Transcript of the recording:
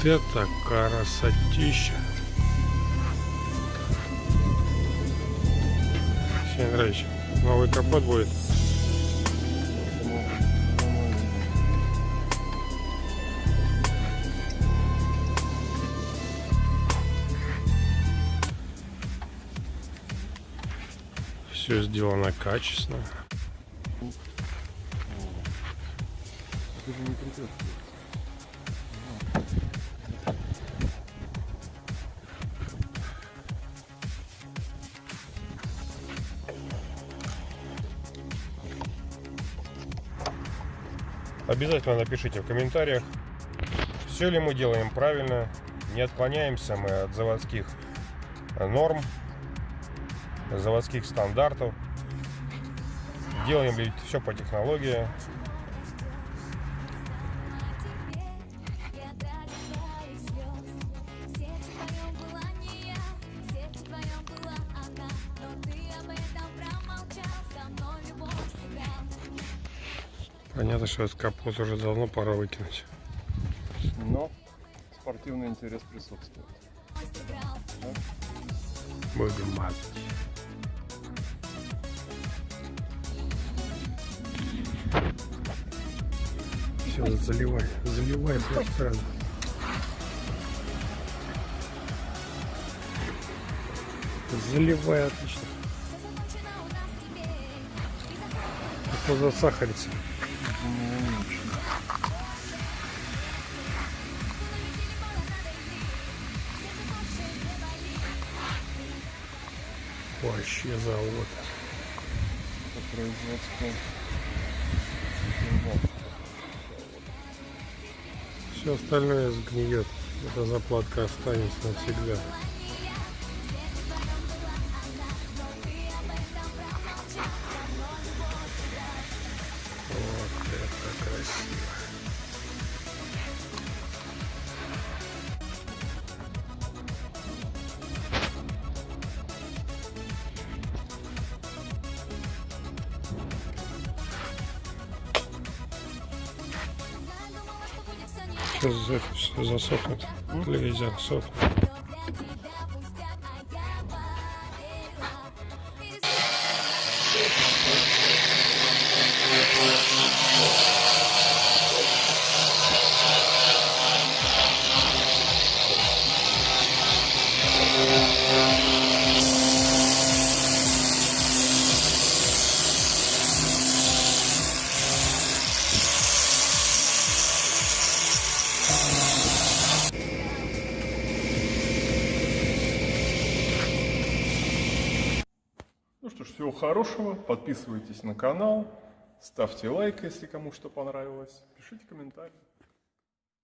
это красотища. Алексей Андреевич, новый капот будет. Все сделано качественно. Обязательно напишите в комментариях, все ли мы делаем правильно, не отклоняемся мы от заводских норм, заводских стандартов, делаем ли все по технологии. Понятно, что этот капот уже давно пора выкинуть. Но спортивный интерес присутствует. Будем мазать. Все, заливай сразу. Заливай, отлично. Это засахарится. Вообще завод. По производству. Все остальное сгниет. Эта заплатка останется навсегда. Вот это красиво. Сейчас засохнет. Телевизор сохнет. Ну что ж, всего хорошего. Подписывайтесь на канал. Ставьте лайк, если кому что понравилось. Пишите комментарии.